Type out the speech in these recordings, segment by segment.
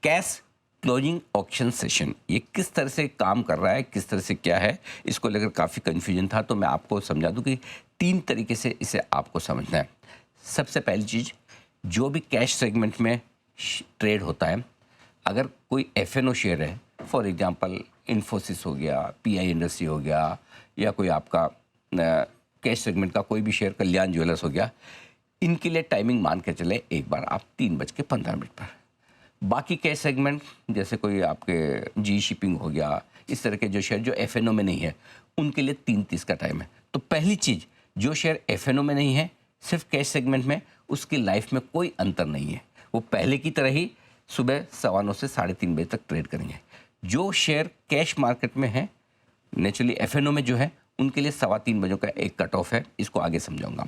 Cash closing auction session ये किस तरह से काम कर रहा है, किस तरह से क्या है, इसको लेकर काफ़ी कन्फ्यूजन था। तो मैं आपको समझा दूं कि 3 तरीके से इसे आपको समझना है। सबसे पहली चीज़, जो भी कैश सेगमेंट में ट्रेड होता है, अगर कोई एफएनओ शेयर है, फॉर एग्जांपल इन्फोसिस हो गया, पीआई इंडस्ट्री हो गया, या कोई आपका कैश सेगमेंट का कोई भी शेयर, कल्याण ज्वेलर्स हो गया, इनके लिए टाइमिंग मान के चले एक बार आप 3:15 पर। बाकी कैश सेगमेंट जैसे कोई आपके जी शिपिंग हो गया, इस तरह के जो शेयर जो एफएनओ में नहीं है, उनके लिए 3:30 का टाइम है। तो पहली चीज़, जो शेयर एफएनओ में नहीं है, सिर्फ कैश सेगमेंट में, उसकी लाइफ में कोई अंतर नहीं है। वो पहले की तरह ही सुबह 9:15 से 3:30 बजे तक ट्रेड करेंगे। जो शेयर कैश मार्केट में है, नेचुरली एफएनओ में जो है, उनके लिए 3:15 बजे का एक कट ऑफ है। इसको आगे समझाऊंगा।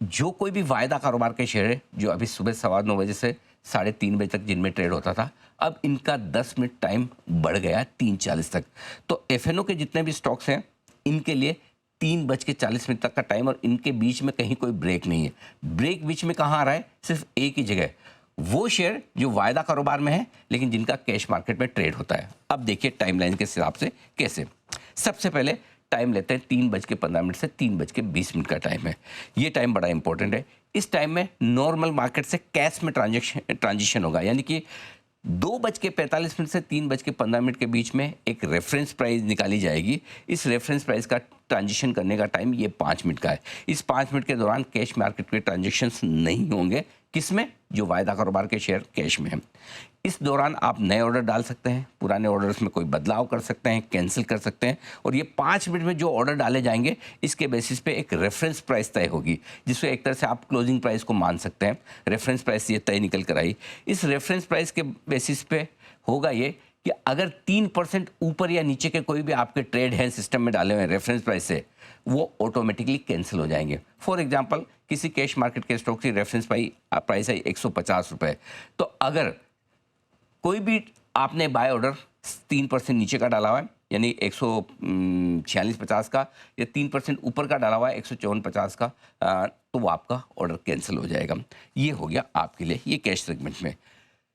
जो कोई भी वायदा कारोबार के शेयर है, जो अभी सुबह 9:15 बजे से 3:30 बजे तक जिनमें ट्रेड होता था, अब इनका 10 मिनट टाइम बढ़ गया 3:40 तक। तो एफएनओ के जितने भी स्टॉक्स हैं, इनके लिए 3:40 तक का टाइम, और इनके बीच में कहीं कोई ब्रेक नहीं है। ब्रेक बीच में कहाँ आ रहा है? सिर्फ एक ही जगह, वो शेयर जो वायदा कारोबार में है लेकिन जिनका कैश मार्केट में ट्रेड होता है। अब देखिए टाइमलाइन के हिसाब से कैसे। सबसे पहले टाइम लेते हैं 3:15 से 3:20 का टाइम है। ये टाइम बड़ा इंपॉर्टेंट है। इस टाइम में नॉर्मल मार्केट से कैश में ट्रांजिशन होगा, यानी कि 2:45 से 3:15 के बीच में एक रेफरेंस प्राइस निकाली जाएगी। इस रेफरेंस प्राइस का ट्रांजिशन करने का टाइम ये 5 मिनट का है। इस 5 मिनट के दौरान कैश मार्केट के ट्रांजेक्शन्स नहीं होंगे। किसमें? जो वायदा कारोबार के शेयर कैश में हैं। इस दौरान आप नए ऑर्डर डाल सकते हैं, पुराने ऑर्डर्स में कोई बदलाव कर सकते हैं, कैंसिल कर सकते हैं, और ये 5 मिनट में जो ऑर्डर डाले जाएंगे, इसके बेसिस पे एक रेफरेंस प्राइस तय होगी, जिसको एक तरह से आप क्लोजिंग प्राइस को मान सकते हैं। रेफरेंस प्राइस ये तय निकल कर आई। इस रेफरेंस प्राइस के बेसिस पे होगा ये कि अगर 3% ऊपर या नीचे के कोई भी आपके ट्रेड हैं सिस्टम में डाले हुए हैं रेफरेंस प्राइस से, वो ऑटोमेटिकली कैंसिल हो जाएंगे। फॉर एग्जांपल, किसी कैश मार्केट के स्टॉक की रेफरेंस प्राइस है 150 रुपये, तो अगर कोई भी आपने बाय ऑर्डर 3% नीचे का डाला हुआ है, यानी 146.50 का, या 3% ऊपर का डाला हुआ है 154.50 का, तो वो आपका ऑर्डर कैंसिल हो जाएगा। ये हो गया आपके लिए ये कैश सेगमेंट में।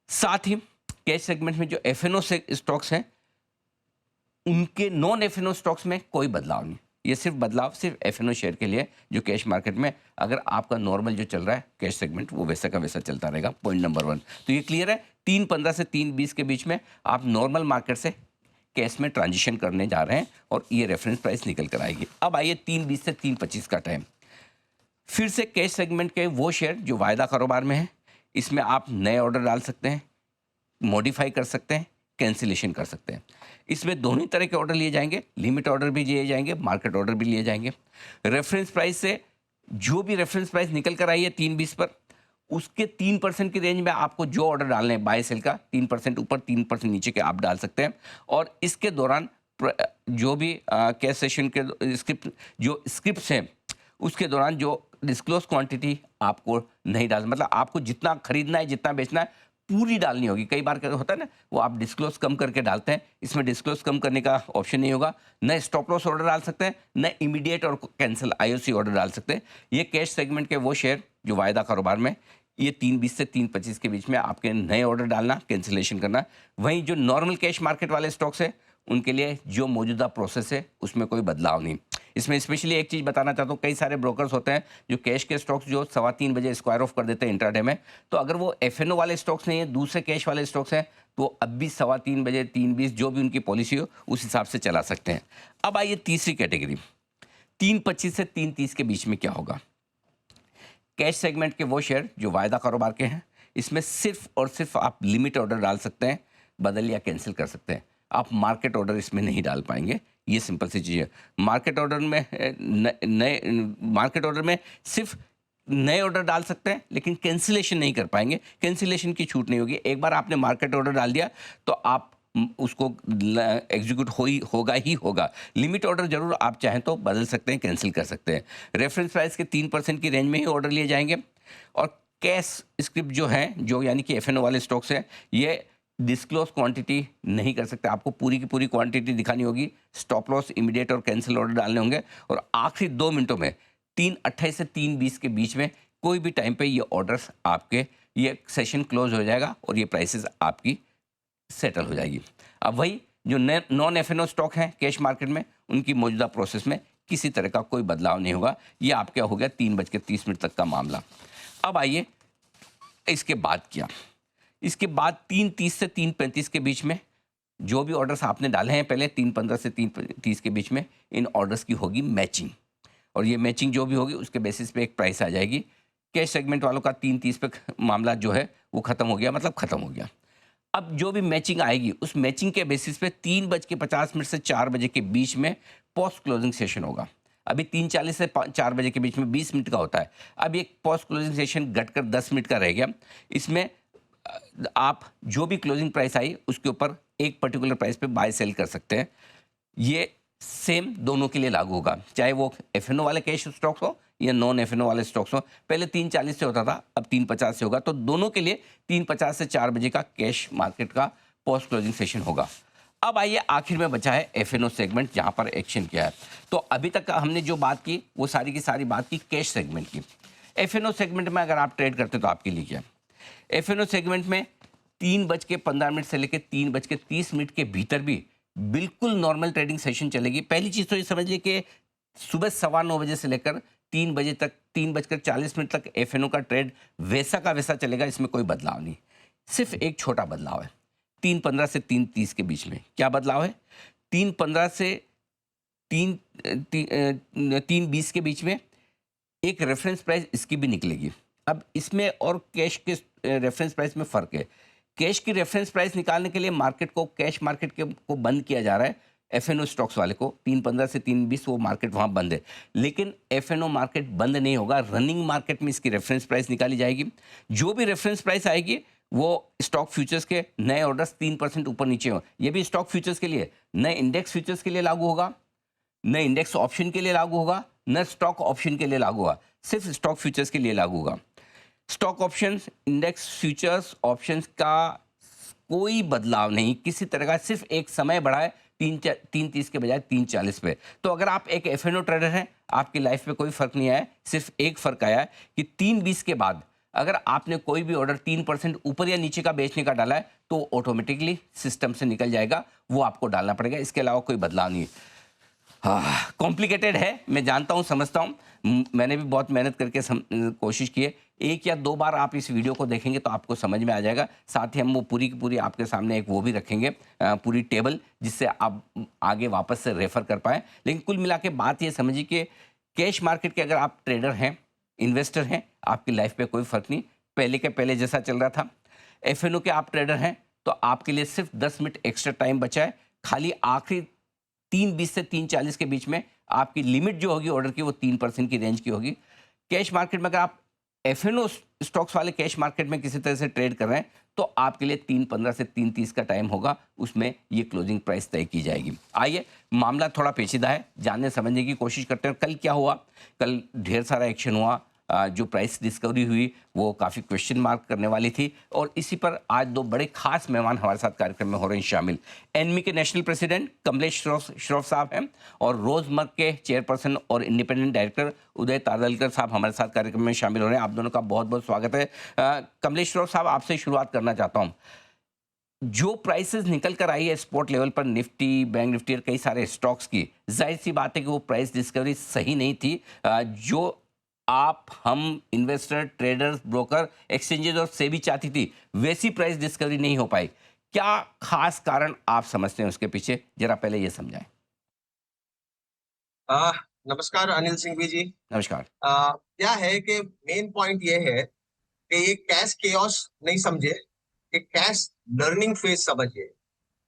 साथ ही कैश सेगमेंट में जो एफएनओ से स्टॉक्स हैं, उनके नॉन एफएनओ स्टॉक्स में कोई बदलाव नहीं। ये सिर्फ बदलाव सिर्फ एफएनओ शेयर के लिए, जो कैश मार्केट में अगर आपका नॉर्मल जो चल रहा है कैश सेगमेंट, वो वैसा का वैसा चलता रहेगा। पॉइंट नंबर 1 तो ये क्लियर है। 3:15 से 3:20 के बीच में आप नॉर्मल मार्केट से कैश में ट्रांजिशन करने जा रहे हैं, और ये रेफरेंस प्राइस निकल कर आएगी। अब आइए 3:20 से 3:25 का टाइम। फिर से कैश सेगमेंट के वो शेयर जो वायदा कारोबार में है, इसमें आप नए ऑर्डर डाल सकते हैं, मॉडिफाई कर सकते हैं, कैंसिलेशन कर सकते हैं। इसमें दोनों ही तरह के ऑर्डर लिए जाएंगे, लिमिट ऑर्डर भी लिए जाएंगे, मार्केट ऑर्डर भी लिए जाएंगे। रेफरेंस प्राइस से जो भी रेफरेंस प्राइस निकल कर आई है 3:20 पर, उसके 3% की रेंज में आपको जो ऑर्डर डालने हैं बाय सेल का, 3% ऊपर 3% नीचे के आप डाल सकते हैं। और इसके दौरान जो भी कैश सेशन के स्क्रिप्ट्स हैं, उसके दौरान जो डिस्क्लोज क्वांटिटी आपको नहीं डाल, मतलब आपको जितना खरीदना है, जितना बेचना है, पूरी डालनी होगी। कई बार क्या होता है ना, वो आप डिस्क्लोज कम करके डालते हैं, इसमें डिस्क्लोज कम करने का ऑप्शन नहीं होगा। न स्टॉप लॉस ऑर्डर डाल सकते हैं, न इमीडिएट और कैंसिल आईओसी ऑर्डर डाल सकते हैं। ये कैश सेगमेंट के वो शेयर जो वायदा कारोबार में, ये 3:20 से 3:25 के बीच में आपके नए ऑर्डर डालना, कैंसिलेशन करना। वहीं जो नॉर्मल कैश मार्केट वाले स्टॉक्स है, उनके लिए जो मौजूदा प्रोसेस है उसमें कोई बदलाव नहीं। इसमें स्पेशली एक चीज़ बताना चाहता हूँ, कई सारे ब्रोकर्स होते हैं जो कैश के स्टॉक्स जो 3:15 बजे स्क्वायर ऑफ कर देते हैं इंट्राडे में, तो अगर वो एफएनओ वाले स्टॉक्स नहीं है, दूसरे कैश वाले स्टॉक्स हैं, तो अब भी 3:15 बजे 3:20 जो भी उनकी पॉलिसी हो उस हिसाब से चला सकते हैं। अब आइए तीसरी कैटेगरी, 3:25 से 3:30 के बीच में क्या होगा। कैश सेगमेंट के वो शेयर जो वायदा कारोबार के हैं, इसमें सिर्फ और सिर्फ आप लिमिट ऑर्डर डाल सकते हैं, बदल या कैंसिल कर सकते हैं। आप मार्केट ऑर्डर इसमें नहीं डाल पाएंगे। ये सिंपल सी चीज़ है। मार्केट ऑर्डर में मार्केट ऑर्डर में सिर्फ नए ऑर्डर डाल सकते हैं, लेकिन कैंसिलेशन नहीं कर पाएंगे। कैंसिलेशन की छूट नहीं होगी। एक बार आपने मार्केट ऑर्डर डाल दिया तो आप उसको एग्जीक्यूट होगा ही होगा। लिमिट ऑर्डर जरूर आप चाहें तो बदल सकते हैं, कैंसिल कर सकते हैं। रेफरेंस प्राइस के 3% की रेंज में ही ऑर्डर लिए जाएंगे। और कैश स्क्रिप्ट जो है, जो यानी कि एफएनओ वाले स्टॉक्स हैं, ये डिस्क्लोज क्वांटिटी नहीं कर सकते। आपको पूरी की पूरी क्वांटिटी दिखानी होगी। स्टॉप लॉस, इमीडिएट और कैंसिल ऑर्डर डालने होंगे। और आखिरी 2 मिनटों में 3:28 से 3:20 के बीच में कोई भी टाइम पे ये ऑर्डर्स आपके ये सेशन क्लोज हो जाएगा और ये प्राइसेस आपकी सेटल हो जाएगी। अब वही जो नॉन एफ स्टॉक हैं कैश मार्केट में, उनकी मौजूदा प्रोसेस में किसी तरह का कोई बदलाव नहीं होगा। ये आपका हो गया 3:30 तक का मामला। अब आइए इसके बाद क्या, इसके बाद 3:30 से 3:35 के बीच में जो भी ऑर्डर्स आपने डाले हैं पहले 3:15 से 3:30 के बीच में, इन ऑर्डर्स की होगी मैचिंग, और ये मैचिंग जो भी होगी उसके बेसिस पे एक प्राइस आ जाएगी। कैश सेगमेंट वालों का 3:30 पे मामला जो है वो खत्म हो गया, मतलब खत्म हो गया। अब जो भी मैचिंग आएगी उस मैचिंग के बेसिस पे 3:50 से 4 बजे के बीच में पोस्ट क्लोजिंग सेशन होगा। अभी 3:40 से 4 बजे के बीच में 20 मिनट का होता है। अब ये पोस्ट क्लोजिंग सेशन घटकर 10 मिनट का रह गया। इसमें आप जो भी क्लोजिंग प्राइस आई उसके ऊपर एक पर्टिकुलर प्राइस पे बाय सेल कर सकते हैं। ये सेम दोनों के लिए लागू होगा, चाहे वो एफएनओ वाले कैश स्टॉक्स हो या नॉन एफएनओ वाले स्टॉक्स हो। पहले 3:40 से होता था, अब 3:50 से होगा। तो दोनों के लिए 3:50 से 4 बजे का कैश मार्केट का पोस्ट क्लोजिंग सेशन होगा। अब आइए आखिर में बचा है एफएनओ सेगमेंट, जहां पर एक्शन किया है। तो अभी तक हमने जो बात की वो सारी की सारी बात की कैश सेगमेंट की। एफएनओ सेगमेंट में अगर आप ट्रेड करते तो आपके लिए क्या, एफएनओ सेगमेंट में 3:15 से लेकर 3:30 के भीतर भी बिल्कुल नॉर्मल ट्रेडिंग सेशन चलेगी। पहली चीज़ तो ये समझ लीजिए कि सुबह 9:15 बजे से लेकर 3 बजे तक, 3:40 तक एफएनओ का ट्रेड वैसा का वैसा चलेगा, इसमें कोई बदलाव नहीं। सिर्फ एक छोटा बदलाव है 3:15 से 3:30 के बीच में। क्या बदलाव है? 3:15 से 3:20 के बीच में एक रेफरेंस प्राइस इसकी भी निकलेगी। अब इसमें और कैश के रेफरेंस प्राइस में फ़र्क है। कैश की रेफरेंस प्राइस निकालने के लिए मार्केट को, कैश मार्केट के को बंद किया जा रहा है। एफएनओ स्टॉक्स वाले को 3:15 से 3:20 वो मार्केट वहाँ बंद है, लेकिन एफएनओ मार्केट बंद नहीं होगा। रनिंग मार्केट में इसकी रेफरेंस प्राइस निकाली जाएगी। जो भी रेफरेंस प्राइस आएगी वो स्टॉक फ्यूचर्स के नए ऑर्डर्स 3% ऊपर नीचे हो। ये भी स्टॉक फ्यूचर्स के लिए, नए इंडेक्स फ्यूचर्स के लिए लागू होगा, न इंडेक्स ऑप्शन के लिए लागू होगा, न स्टॉक ऑप्शन के लिए लागू होगा। सिर्फ स्टॉक फ्यूचर्स के लिए लागू होगा। Stock options, index futures, options का कोई बदलाव नहीं किसी तरह का। सिर्फ एक समय बढ़ा है 3:30 के बजाय 3:40 पे। तो अगर आप एक एफएनओ ट्रेडर हैं, आपकी लाइफ में कोई फर्क नहीं आया। सिर्फ एक फर्क आया है कि 3:20 के बाद अगर आपने कोई भी ऑर्डर 3% ऊपर या नीचे का बेचने का डाला है तो ऑटोमेटिकली सिस्टम से निकल जाएगा, वो आपको डालना पड़ेगा। इसके अलावा कोई बदलाव नहीं है। कॉम्प्लिकेटेड है, मैं जानता हूँ, समझता हूँ। मैंने भी बहुत मेहनत करके कोशिश की है। एक या दो बार आप इस वीडियो को देखेंगे तो आपको समझ में आ जाएगा। साथ ही हम वो पूरी की पूरी आपके सामने एक वो भी रखेंगे, पूरी टेबल, जिससे आप आगे वापस से रेफर कर पाएँ। लेकिन कुल मिला के बात ये समझिए कि कैश मार्केट के अगर आप ट्रेडर हैं, इन्वेस्टर हैं, आपकी लाइफ पे कोई फ़र्क नहीं, पहले के पहले जैसा चल रहा था। एफएनओ के आप ट्रेडर हैं तो आपके लिए सिर्फ 10 मिनट एक्स्ट्रा टाइम बचा है। खाली आखिरी 3:20 से 3:40 के बीच में आपकी लिमिट जो होगी ऑर्डर की वो 3% की रेंज की होगी। कैश मार्केट में अगर आप एफएनओ स्टॉक्स वाले कैश मार्केट में किसी तरह से ट्रेड कर रहे हैं तो आपके लिए 3:15 से 3:30 का टाइम होगा, उसमें ये क्लोजिंग प्राइस तय की जाएगी। आइए, मामला थोड़ा पेचीदा है, जानने समझने की कोशिश करते हैं। कल क्या हुआ? कल ढेर सारा एक्शन हुआ। जो प्राइस डिस्कवरी हुई वो काफ़ी क्वेश्चन मार्क करने वाली थी, और इसी पर आज दो बड़े खास मेहमान हमारे साथ कार्यक्रम में हो रहे हैं शामिल। एनमी के नेशनल प्रेसिडेंट कमलेश श्रॉफ साहब हैं, और रोजमर्क के चेयरपर्सन और इंडिपेंडेंट डायरेक्टर उदय तारलकर साहब हमारे साथ कार्यक्रम में शामिल हो रहे हैं। आप दोनों का बहुत बहुत स्वागत है। कमलेश श्रॉफ साहब, आपसे शुरुआत करना चाहता हूँ। जो प्राइसेस निकल कर आई है स्पॉट लेवल पर, निफ्टी, बैंक निफ्टी और कई सारे स्टॉक्स की, जाहिर सी बात है कि वो प्राइस डिस्कवरी सही नहीं थी। जो आप, हम इन्वेस्टर, ट्रेडर्स, ब्रोकर, एक्सचेंजेस और सेबी चाहती थी वैसी प्राइस डिस्कवरी नहीं हो पाई। क्या खास कारण आप समझते हैं उसके पीछे, जरा पहले ये समझाएं। नमस्कार अनिल सिंघवी जी। नमस्कार। क्या है कि मेन पॉइंट ये है कि ये कैश केओस नहीं समझे, कि कैश लर्निंग फेज समझिए।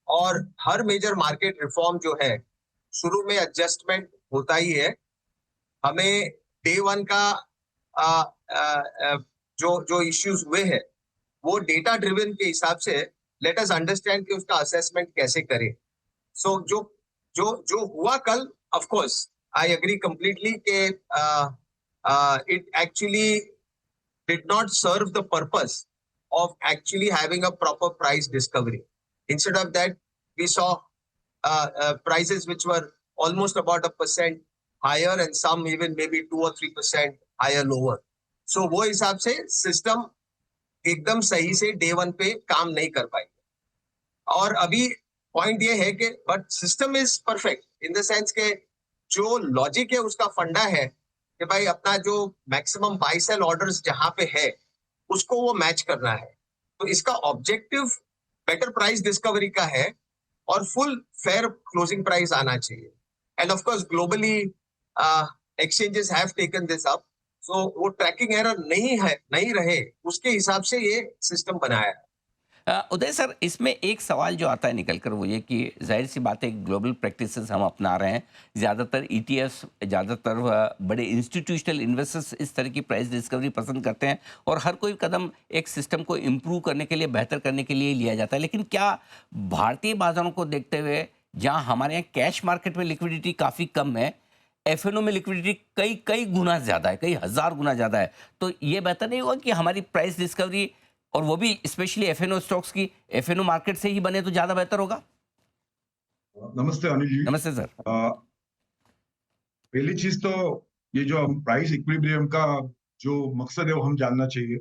और हर मेजर मार्केट रिफॉर्म जो है, शुरू में एडजस्टमेंट होता ही है। हमें डे वन का आ, आ, आ, जो जो इश्यूज हुए हैं वो डेटा ड्रिवन के हिसाब से लेट अस अंडरस्टैंड कि उसका असेसमेंट कैसे करें। सो जो जो जो हुआ कल, of course I agree completely कि it actually did not serve the purpose of actually having a proper price discovery. Instead of that, we saw prices which were almost about 1% higher, and some even maybe 2 or 3% higher lower. So वो हिसाब से system एकदम सही से day one पे काम नहीं कर पाएंगे। और अभी पॉइंट ये है कि but system is perfect in the sense के जो लॉजिक है उसका फंडा है कि भाई अपना जो मैक्सिमम बाय सेल ऑर्डर्स जहां पे है उसको वो मैच करना है। तो इसका ऑब्जेक्टिव बेटर प्राइस डिस्कवरी का है और फुल फेयर क्लोजिंग प्राइस आना चाहिए। And of course globally exchanges have taken this up, so वो ट्रैकिंग एरर नहीं रहे उसके हिसाब से ये सिस्टम बनाया है। उदय सर, इसमें एक सवाल जो आता है निकल कर वो ये कि जाहिर सी बात है ग्लोबल प्रैक्टिसेस हम अपना रहे हैं। ज़्यादातर ईटीएफ्स, ज़्यादातर बड़े इंस्टीट्यूशनल इन्वेस्टर्स इस तरह की प्राइस डिस्कवरी पसंद करते हैं और हर कोई कदम एक सिस्टम को इम्प्रूव करने के लिए, बेहतर करने के लिए लिया जाता है। लेकिन क्या भारतीय बाजारों को देखते हुए, जहाँ हमारे यहाँ कैश मार्केट में लिक्विडिटी काफ़ी कम है, एफएनओ में लिक्विडिटी कई कई गुना ज़्यादा है, कई हज़ार गुना ज़्यादा है, तो ये बेहतर नहीं होगा कि हमारी प्राइस डिस्कवरी, और वो भी स्पेशली एफएनओ स्टॉक्स की, एफएनओ मार्केट से ही बने तो ज़्यादा बेहतर होगा? नमस्ते अनिल जी। नमस्ते सर। पहली चीज तो ये जो हम प्राइस इक्विलिब्रियम का जो मकसद है वो हम जानना चाहिए।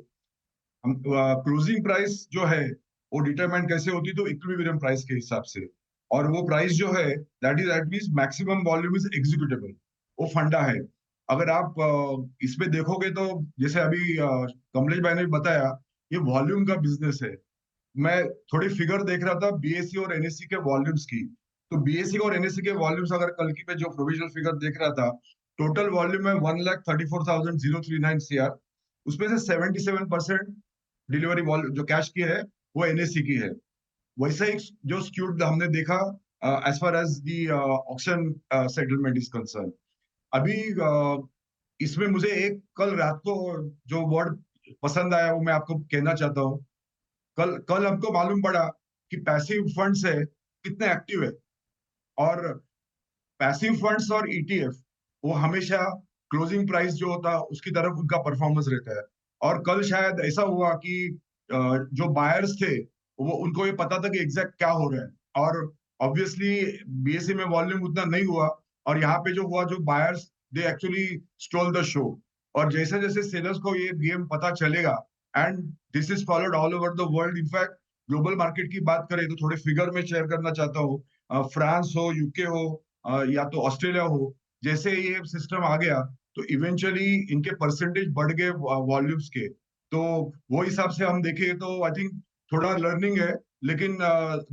हम क्लोजिंग प्राइस जो है वो डिटरमाइन कैसे होती है, तो इक्विलिब्रियम प्राइस के हिसाब से। और वो प्राइस जो है that means maximum volume is executable, वो फंडा है। अगर आप इसमें देखोगे तो जैसे अभी कमलेश भाई ने भी बताया, ये वॉल्यूम का बिजनेस है। मैं थोड़ी फिगर देख रहा था बीएसई और एनएसई के वॉल्यूम्स की। तो बीएसई और एनएसई के वॉल्यूम्स अगर कल की मैं जो प्रोविजनल फिगर देख रहा था, टोटल वॉल्यूम है 1,34,039 CR। उसमें से 77% डिलीवरी वॉल्यूम जो कैश की है वो एनएसई की है। वैसे ही जो स्क्यूड हमने देखा as far as the auction settlement is concern. अभी इसमें मुझे एक कल रात को जो वर्ड पसंद आया वो मैं आपको कहना चाहता हूँ। कल कल हमको मालूम पड़ा कि पैसिव फंड्स है कितने एक्टिव है। और पैसिव फंड्स और ईटीएफ वो हमेशा क्लोजिंग प्राइस जो होता है उसकी तरफ उनका परफॉर्मेंस रहता है। और कल शायद ऐसा हुआ कि जो बायर्स थे वो उनको ये पता था कि एग्जैक्ट क्या हो रहा है। और ऑब्वियसली बीएसई में वॉल्यूम उतना नहीं हुआ, और यहाँ पे जो हुआ, जो buyers they actually stole the show. और जैसे जैसे सेलर्स को ये गेम पता चलेगा, and this is followed all over the world. In fact global market की बात करें तो थोड़े फिगर में शेयर करना चाहता हूँ। फ्रांस हो, यूके हो, या तो ऑस्ट्रेलिया हो, जैसे ये सिस्टम आ गया तो इवेंचुअली इनके परसेंटेज बढ़ गए वॉल्यूम्स के। तो वो हिसाब से हम देखें तो आई थिंक थोड़ा लर्निंग है। लेकिन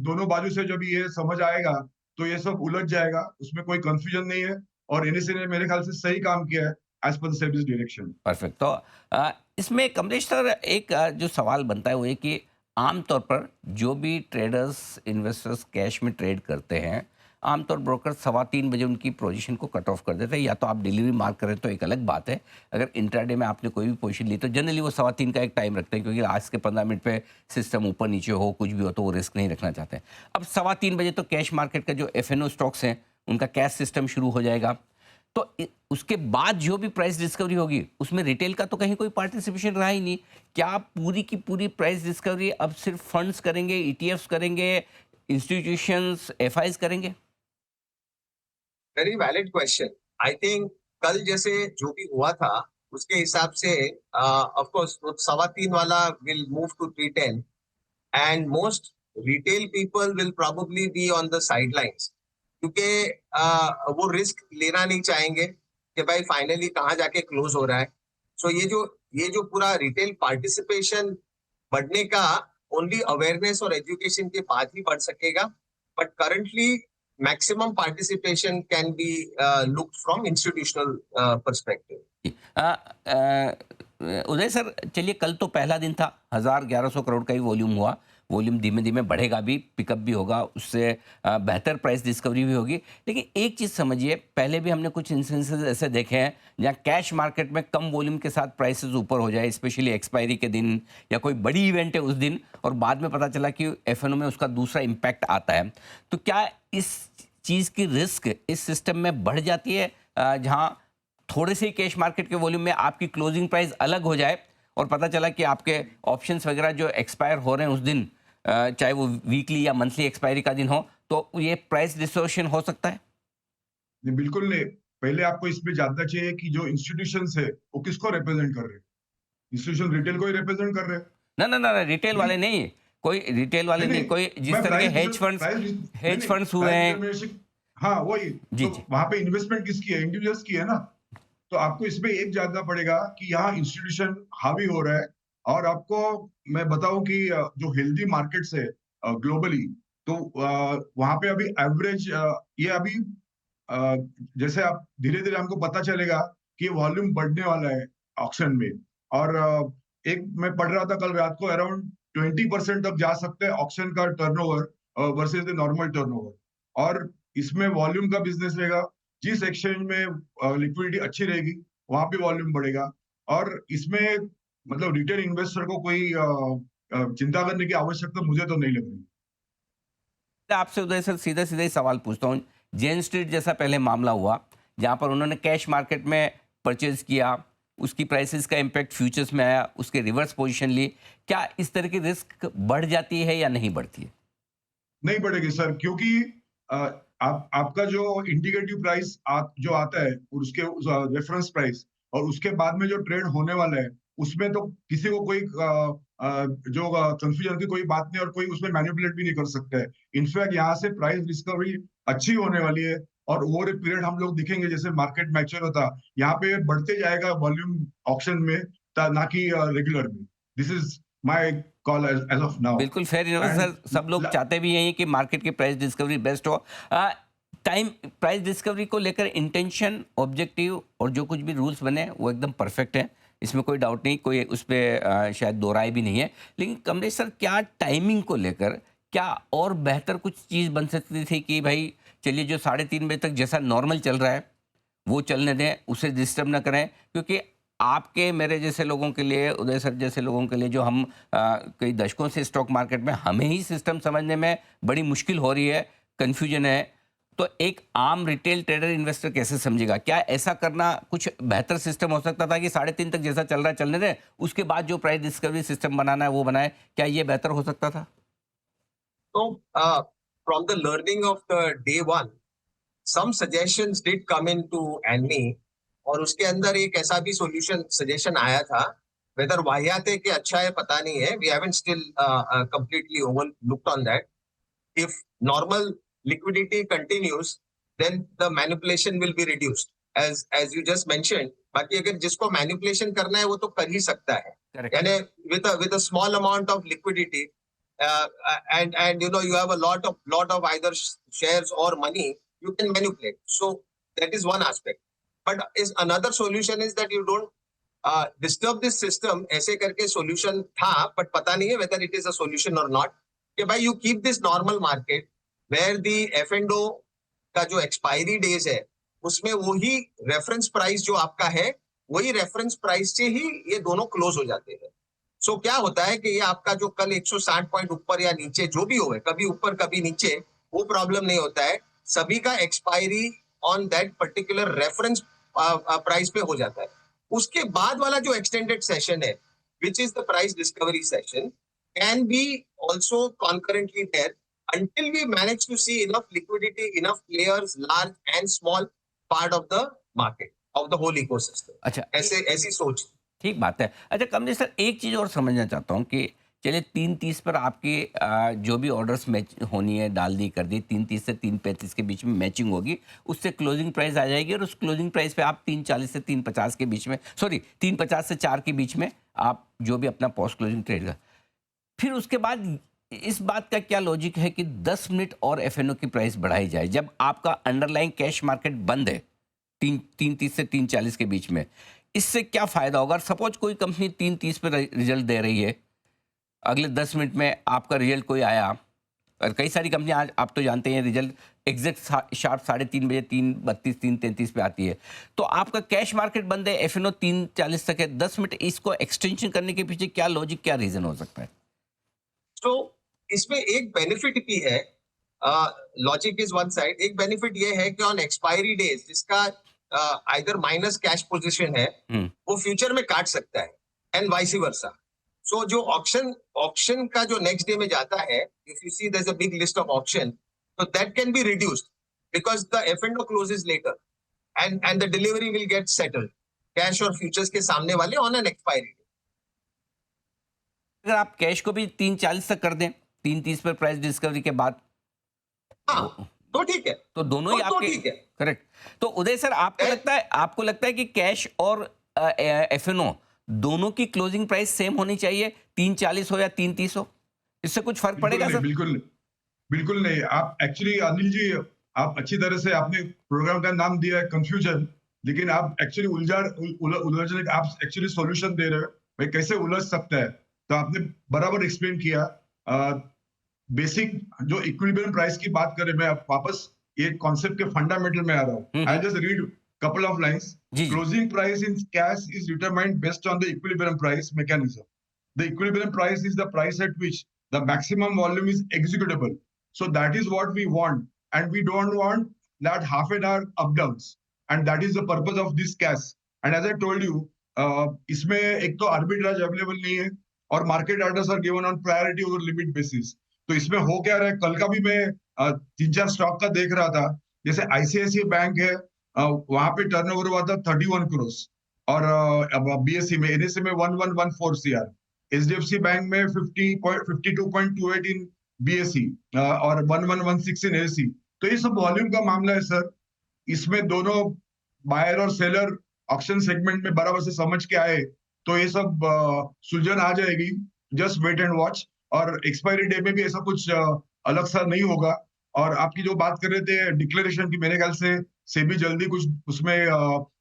दोनों बाजू से जब ये समझ आएगा तो ये सब उलझ जाएगा, उसमें कोई कंफ्यूजन नहीं है। और एनएसए ने मेरे ख्याल से सही काम किया है as per the SEBI's direction. Perfect. तो इसमें कमलेश सर, एक जो सवाल बनता है वो ये कि आमतौर पर जो भी ट्रेडर्स, इन्वेस्टर्स कैश में ट्रेड करते हैं, आमतौर ब्रोकर 3:15 बजे उनकी पोजीशन को कट ऑफ कर देते हैं। या तो आप डिलीवरी मार्क करें तो एक अलग बात है, अगर इंट्राडे में आपने कोई भी पोजीशन ली तो जनरली वो 3:15 का एक टाइम रखते हैं, क्योंकि आज के 15 मिनट पे सिस्टम ऊपर नीचे हो, कुछ भी हो तो वो रिस्क नहीं रखना चाहते हैं। अब 3:15 बजे तो कैश मार्केट का जो एफएनओ स्टॉक्स हैं उनका कैश सिस्टम शुरू हो जाएगा। तो उसके बाद जो भी प्राइस डिस्कवरी होगी उसमें रिटेल का तो कहीं कोई पार्टिसिपेशन रहा ही नहीं। क्या आप पूरी की पूरी प्राइस डिस्कवरी अब सिर्फ फंड्स करेंगे, ईटीएफ्स करेंगे, इंस्टीट्यूशंस, एफआईज करेंगे? Very valid question. I think कल जैसे जो भी हुआ था उसके हिसाब से ऑफ कोर्स 3:15 वाला will move to 3:10 and most retail people will probably be on the sidelines, क्योंकि वो रिस्क लेना नहीं चाहेंगे कि भाई फाइनली कहाँ जाके क्लोज हो रहा है। सो ये जो पूरा रिटेल पार्टिसिपेशन बढ़ने का ओनली अवेयरनेस और एजुकेशन के बाद ही बढ़ सकेगा। But currently maximum participation can be looked from institutional perspective. Uday sir, चलिए कल तो पहला दिन था, 1000-1100 करोड़ का ही वॉल्यूम हुआ। वॉल्यूम धीमे धीमे बढ़ेगा भी, पिकअप भी होगा, उससे बेहतर प्राइस डिस्कवरी भी होगी। लेकिन एक चीज़ समझिए, पहले भी हमने कुछ इंस्टेंसेस ऐसे देखे हैं जहाँ कैश मार्केट में कम वॉल्यूम के साथ प्राइसेस ऊपर हो जाए, स्पेशली एक्सपायरी के दिन या कोई बड़ी इवेंट है उस दिन, और बाद में पता चला कि एफएनओ में उसका दूसरा इम्पैक्ट आता है। तो क्या इस चीज़ की रिस्क इस सिस्टम में बढ़ जाती है, जहाँ थोड़े से ही कैश मार्केट के वॉल्यूम में आपकी क्लोजिंग प्राइस अलग हो जाए और पता चला कि आपके ऑप्शंस वगैरह जो एक्सपायर हो रहे हैं उस दिन, चाहे वो वीकली या मंथली एक्सपायरी का दिन हो, तो ये प्राइस डिस्टॉर्शन हो सकता है? नहीं, बिल्कुल नहीं। पहले आपको इसमें जानना चाहिए कि जो इंस्टीट्यूशंस है वो किसको रिप्रेजेंट कर रहे हैं। इंस्टीट्यूशन रिटेल को ही रिप्रेजेंट कर रहे हैं। ना ना ना ना, रिटेल वाले नहीं, कोई रिटेल वाले नहीं, कोई जिस मैं तरह के प्राइस हेज फंड्स हुए हैं। डिटरमिनेशन, हाँ वही। जी तो जी। वहां पे इन्वेस्टमेंट किसकी है? इंडिविजुअल्स की है ना। तो आपको इसमें एक जानना पड़ेगा कि यहाँ इंस्टीट्यूशन हावी हो रहा है। और आपको मैं बताऊं कि जो हेल्दी मार्केट्स है ग्लोबली, तो वहां पे अभी एवरेज ये अभी अ, जैसे आप धीरे धीरे हमको पता चलेगा कि वॉल्यूम बढ़ने वाला है ऑक्शन में। और एक मैं पढ़ रहा था कल रात को, अराउंड 20% तक जा सकते हैं ऑक्शन का turnover versus the normal turnover. और इसमें वॉल्यूम का बिजनेस रहेगा। जिस एक्सचेंज में लिक्विडिटी अच्छी रहेगी वहां पे वॉल्यूम बढ़ेगा। और इसमें मतलब रिटेल इन्वेस्टर को कोई चिंता करने की आवश्यकता मुझे तो नहीं लग रही। आपसे उदय सर सीधा सीधा ही सवाल पूछता हूँ, जेन स्ट्रीट जैसा पहले मामला हुआ जहां पर उन्होंने कैश मार्केट में परचेज किया, उसकी प्राइसेस का इम्पैक्ट फ्यूचर्स में आया, उसके रिवर्स पोजीशन ली, क्या इस तरह की रिस्क बढ़ जाती है या नहीं बढ़ती है? नहीं बढ़ेगी सर, क्योंकि अ, आपका जो इंडिकेटिव प्राइस जो आता है और उसके रेफरेंस प्राइस और उसके बाद में जो ट्रेड होने वाला है, उसमें तो किसी को कोई जो कंफ्यूजन की कोई बात नहीं और कोई उसमें मैनिपुलेट भी नहीं कर सकता है। इनफैक्ट यहाँ से प्राइस डिस्कवरी अच्छी होने वाली है। और ओवर ए पीरियड हम लोग दिखेंगे जैसे मार्केट मैच्योर होता, यहाँ पे बढ़ते जाएगा वॉल्यूम ऑक्शन में, ना कि रेगुलर में। This is my call as of now. बिल्कुल फेयर इनफ एंड सर, सब लोग चाहते भी यही कि मार्केट की प्राइस डिस्कवरी बेस्ट हो। टाइम प्राइस डिस्कवरी को लेकर इंटेंशन, ऑब्जेक्टिव और जो कुछ भी रूल्स बने वो एकदम परफेक्ट है, इसमें कोई डाउट नहीं, कोई उस पर शायद दो राय भी नहीं है। लेकिन कमलेश सर, क्या टाइमिंग को लेकर क्या और बेहतर कुछ चीज़ बन सकती थी कि भाई चलिए जो 3:30 बजे तक जैसा नॉर्मल चल रहा है वो चलने दें, उसे डिस्टर्ब ना करें, क्योंकि आपके मेरे जैसे लोगों के लिए, उदय सर जैसे लोगों के लिए जो हम कई दशकों से स्टॉक मार्केट में, हमें ही सिस्टम समझने में बड़ी मुश्किल हो रही है, कन्फ्यूजन है। तो एक आम रिटेल ट्रेडर इन्वेस्टर कैसे समझेगा? क्या ऐसा करना कुछ बेहतर सिस्टम हो सकता था कि 3:30 तक जैसा चल रहा है चलने दें, उसके बाद जो प्राइस डिस्कवरी सिस्टम बनाना है वो बनाए? क्या ये बेहतर हो सकता था? So, from the learning of the day one, some suggestions did come into ANMI, और उसके अंदर एक ऐसा भी solution suggestion आया था, whether वाहियात है कि अच्छा है पता नहीं है, we haven't still completely overlooked on that. If normal liquidity continues, then the manipulation will be reduced, as you just mentioned. बाकी अगर जिसको manipulation करना है वो तो कर ही सकता है, Correct. यानी with a small amount of liquidity, and you have a lot of either shares or money, you can manipulate. So that is one aspect. But is another solution is that you don't disturb this system. ऐसे करके solution था, but पता नहीं है whether it is a solution or not. कि भाई you keep this normal market where the F&O का जो expiry days है उसमें वही reference price जो आपका है वही reference price से ही ये दोनों close हो जाते हैं। सो क्या होता है कि ये आपका जो कल 160 पॉइंट ऊपर या नीचे जो भी होवे, कभी ऊपर कभी नीचे, वो प्रॉब्लम नहीं होता है। सभी का expiry on that particular reference price पे हो जाता है। उसके बाद वाला जो एक्सटेंडेड सेशन है, which is the price discovery session, can be also concurrently there until we manage to see enough liquidity, enough players, large and small, part of the market, of the whole ecosystem. अच्छा, ऐसी सोच। ठीक बात है। अच्छा Kamlesh sir, एक चीज़ और समझना चाहता हूँ कि चलिए 3:30 पर आपकी जो भी ऑर्डर्स मैच होनी है डाल दी, कर दी, 3:30 से 3:35 के बीच में मैचिंग होगी, उससे क्लोजिंग प्राइस आ जाएगी और उस क्लोजिंग प्राइस पे आप 3:40 से 3:50 के बीच में, सॉरी 3:50 से 4 के बीच में आप जो भी अपना पोस्ट क्लोजिंग ट्रेड का, फिर उसके बाद इस बात का क्या लॉजिक है कि 10 मिनट और एफएनओ की प्राइस बढ़ाई जाए जब आपका अंडरलाइंग कैश मार्केट बंद है 3:30 से 3:40 के बीच में? इससे क्या फायदा होगा? सपोज कोई कंपनी 3:30 पे रिजल्ट दे रही है, अगले 10 मिनट में आपका रिजल्ट कोई आया, और कई सारी कंपनियां आज आप तो जानते हैं रिजल्ट एग्जैक्ट शार्प 3:30 बजे 3:32 3:33 पे आती है, तो आपका कैश मार्केट बंद है, एफएनओ 3:40 तक है, 10 मिनट इसको एक्सटेंशन करने के पीछे क्या लॉजिक, क्या रीजन हो सकता है? तो इसमें एक बेनिफिट भी है, लॉजिक इज वन साइड। एक बेनिफिट ये है कि ऑन एक्सपायरी डेज जिसका आइदर माइनस कैश पोजीशन है वो फ्यूचर में काट सकता है, एंड वाइस वर्सा। सो जो ऑक्शन का जो नेक्स्ट डे में जाता है, if you see there is a big list of auction, so that can be reduced because the F&O closes later, and the delivery will get settled, cash और futures के सामने वाले on an expiry day. अगर आप cash को भी 3.40 तक कर दें, 3.30 पर प्राइस डिस्कवरी के बाद, हाँ तो ठीक है, तो दोनों ही तो आपके ठीक है। करेक्ट। तो उदय सर, आपको लगता है कि कैश और एफएनओ दोनों की क्लोजिंग प्राइस सेम होनी चाहिए, 3.40 हो या 3.30 हो? इससे कुछ फर्क बिल्कुल पड़ेगा नहीं, सर? बिल्कुल नहीं। आप एक्चुअली अनिल जी, आप अच्छी तरह से आपने प्रोग्राम का नाम दिया है कंफ्यूजन, लेकिन आप एक्चुअली उलझने का आप एक्चुअली सॉल्यूशन दे रहे हो, भाई कैसे उलझ सकता है। तो आपने बराबर एक्सप्लेन किया। बेसिक जो इक्विलिब्रियम प्राइस की बात करें, मैं वापस ये कॉन्सेप्ट के फंडामेंटल में आ रहा हूँ। I just read couple of lines. जी। Closing price in cash is determined based on the equilibrium price mechanism. The equilibrium price is the price at which the maximum volume is executable. So that is what we want, and we don't want that half an hour up downs, and that is the purpose of this cash. And as I told you, इसमें एक तो arbitrage available नहीं है, और market orders are given on priority over limit basis. तो इसमें हो क्या रहा है, कल का भी मैं 3-4 स्टॉक का देख रहा था, जैसे आईसीआईसीआई बैंक है, वहां पे टर्नओवर हुआ था 31 करोड़, और बीएससी में, एनएससी में 1114 CR, एचडीएफसी बैंक में 52.28 इन बीएससी, और 1116 इन एएससी। तो ये सब वॉल्यूम का मामला है सर। इसमें दोनों बायर और सेलर ऑक्शन सेगमेंट में बराबर से समझ के आए तो ये सब सुलझन आ जाएगी। जस्ट वेट एंड वॉच, और एक्सपायरी डे में भी ऐसा कुछ अलग सा नहीं होगा। और आपकी जो बात कर रहे थे डिक्लेरेशन की, मेरे ख्याल से भी जल्दी कुछ उसमें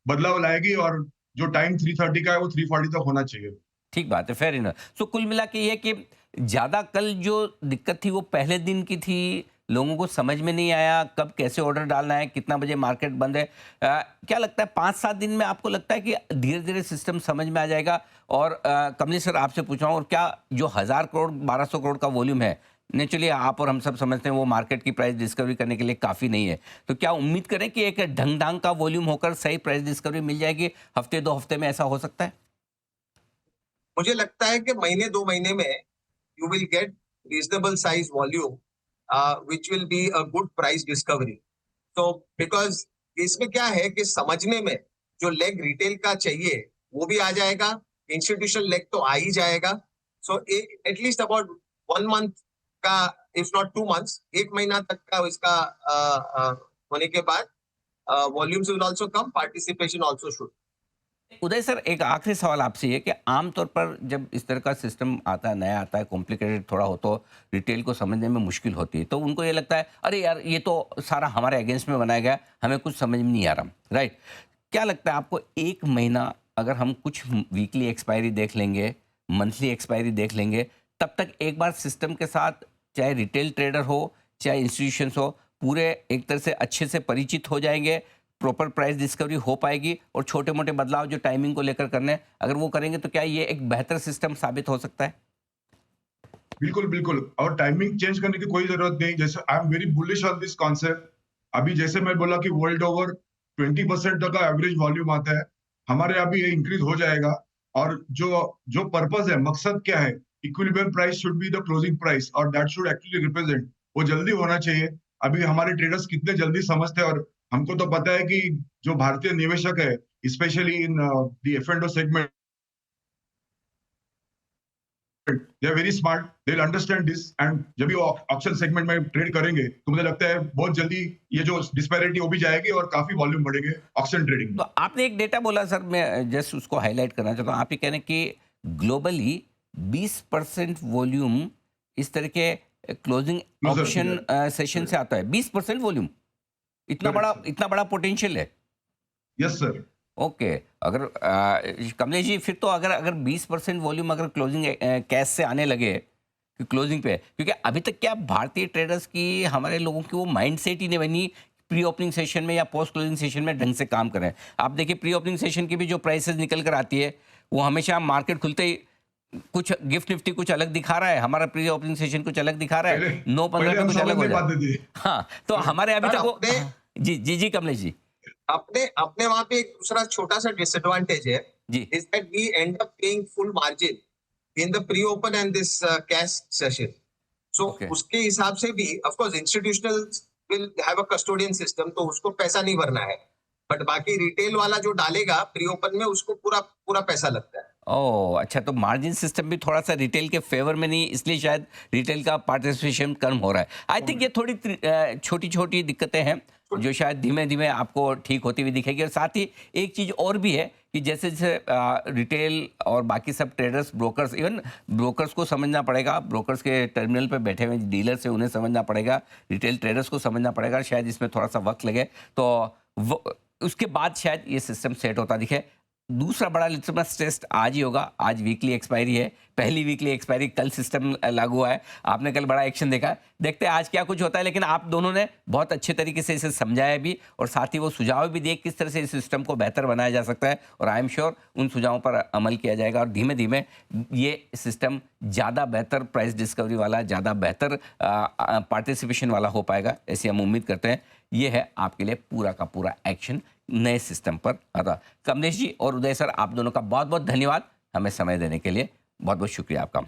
बदलाव लाएगी, और जो टाइम 3:30 का है वो 3:40 तक होना चाहिए। ठीक बात है, फेयर इनफ। सो कुल मिला के ये कि ज़्यादा कल जो दिक्कत थी वो पहले दिन की थी, लोगों को समझ में नहीं आया कब कैसे ऑर्डर डालना है, कितना बजे मार्केट बंद है। क्या लगता है 5-7 दिन में आपको लगता है कि धीरे धीरे सिस्टम समझ में आ जाएगा? और कमलेश सर, आपसे पूछ रहा हूँ, और क्या जो 1000 करोड़ 1200 करोड़ का वॉल्यूम है, नेचुरली आप और हम सब समझते हैं वो मार्केट की प्राइस डिस्कवरी करने के लिए काफ़ी नहीं है, तो क्या उम्मीद करें कि एक ढंग ढंग का वॉल्यूम होकर सही प्राइस डिस्कवरी मिल जाएगी हफ्ते 2 हफ्ते में? ऐसा हो सकता है? मुझे लगता है कि महीने 2 महीने में you will get reasonable size volume, which will be a good price discovery. So because इसमें क्या है कि समझने में जो लेग रिटेल का चाहिए वो भी आ जाएगा, इंस्टीट्यूशनल लेग तो आ ही जाएगा। सो एटलीस्ट अबाउट 1 मंथ का, इफ नॉट 2 मंथ्स, 1 महीना तक का इसका होने के बाद volumes will also come, participation also should. Uday sir, एक आखिरी सवाल आपसे ये कि आमतौर पर जब इस तरह का सिस्टम आता है, नया आता है, कॉम्प्लिकेटेड थोड़ा हो, तो रिटेल को समझने में मुश्किल होती है, तो उनको ये लगता है अरे यार ये तो सारा हमारे अगेंस्ट में बनाया गया, हमें कुछ समझ में नहीं आ रहा, राइट? क्या लगता है आपको, 1 महीना अगर हम कुछ वीकली एक्सपायरी देख लेंगे, मंथली एक्सपायरी देख लेंगे, तब तक एक बार सिस्टम के साथ चाहे रिटेल ट्रेडर हो चाहे इंस्टीट्यूशंस हो, पूरे एक तरह से अच्छे से परिचित हो जाएंगे, प्रॉपर प्राइस डिस्कवरी हो पाएगी, और छोटे मोटे बदलाव जो टाइमिंग को लेकर करने, अगर वो करेंगे तो क्या ये एक बेहतर सिस्टम साबित हो सकता है? बिल्कुल बिल्कुल, और टाइमिंग चेंज करने की कोई जरूरत नहीं। जैसे I am very bullish on this concept. अभी जैसे मैं बोला कि वर्ल्ड ओवर 20% तक का एवरेज वॉल्यूम आता है, हमारे यहाँ भी ये इंक्रीज हो जाएगा। और जो पर्पस है, मकसद क्या है, equilibrium price should be the closing price, और दैट शुड एक्चुअली रिप्रेजेंट, वो जल्दी होना चाहिए। अभी हमारे ट्रेडर्स कितने जल्दी समझते हैं, और हमको तो पता है कि जो भारतीय निवेशक है, स्पेशली इन द एफ&ओ segment, they are very smart, they'll understand this, and जब ये ऑप्शन सेगमेंट में ट्रेड करेंगे तो मुझे लगता है बहुत जल्दी ये जो डिस्पैरिटी हो भी जाएगी और काफी वॉल्यूम बढ़ेंगे ऑप्शन ट्रेडिंग में। तो आपने एक डेटा बोला सर, मैं जस्ट उसको हाईलाइट करना चाहता हूँ। आप ये कह रहे हैं कि ग्लोबली 20% वॉल्यूम इस तरह के क्लोजिंग ऑप्शन सेशन से आता है। 20% वॉल्यूम, इतना बड़ा पोटेंशियल है? Yes sir. ओके, अगर कमलेश जी, फिर तो अगर 20% वॉल्यूम अगर क्लोजिंग कैश से आने लगे क्लोजिंग पे, क्योंकि अभी तक क्या भारतीय ट्रेडर्स की, हमारे लोगों की वो माइंड सेट ही नहीं बनी प्री ओपनिंग सेशन में या पोस्ट क्लोजिंग सेशन में ढंग से काम करें। आप देखिए प्री ओपनिंग सेशन की भी जो प्राइसेस निकल कर आती है, वो हमेशा मार्केट खुलते ही कुछ गिफ्ट निफ्टी कुछ अलग दिखा रहा है, हमारा प्री ओपनिंग सेशन कुछ अलग दिखा रहा है, 9-15 पे कुछ अलग हो जाता है। हाँ, तो हमारे अभी तक वो, जी कमलेश जी, अपने वहां पे एक दूसरा छोटा सा डिसएडवांटेज है, जी, is that we end up paying full margin in the pre open and this cash session. So उसके हिसाब से भी of course institutional will have a custodian system, तो उसको पैसा नहीं भरना है, बट बाकी रिटेल वाला जो डालेगा प्री ओपन में, उसको पूरा पैसा लगता है। ओह अच्छा, तो मार्जिन सिस्टम भी थोड़ा सा रिटेल के फेवर में नहीं, इसलिए शायद रिटेल का पार्टिसिपेशन कम हो रहा है। आई थिंक ये थोड़ी छोटी छोटी दिक्कतें हैं जो शायद धीमे धीमे आपको ठीक होती हुई दिखेगी। और साथ ही एक चीज़ और भी है कि जैसे जैसे रिटेल और बाकी सब ट्रेडर्स, ब्रोकर्स, इवन ब्रोकर्स को समझना पड़ेगा, ब्रोकर्स के टर्मिनल पे बैठे हुए डीलर्स है उन्हें समझना पड़ेगा, रिटेल ट्रेडर्स को समझना पड़ेगा, शायद इसमें थोड़ा सा वक्त लगे, तो उसके बाद शायद ये सिस्टम सेट होता दिखे। दूसरा बड़ा लिटमस टेस्ट आज ही होगा, आज वीकली एक्सपायरी है, पहली वीकली एक्सपायरी, कल सिस्टम लागू हुआ है, आपने कल बड़ा एक्शन देखा है, देखते हैं आज क्या कुछ होता है। लेकिन आप दोनों ने बहुत अच्छे तरीके से इसे समझाया भी और साथ ही वो सुझाव भी दिए किस तरह से इस सिस्टम को बेहतर बनाया जा सकता है, और आई एम श्योर उन सुझावों पर अमल किया जाएगा और धीमे धीमे ये सिस्टम ज़्यादा बेहतर प्राइस डिस्कवरी वाला, ज़्यादा बेहतर पार्टिसिपेशन वाला हो पाएगा, ऐसी हम उम्मीद करते हैं। ये है आपके लिए पूरा का पूरा एक्शन नए सिस्टम पर आता। कमलेश जी और उदय सर, आप दोनों का बहुत बहुत धन्यवाद हमें समय देने के लिए, बहुत बहुत शुक्रिया आपका।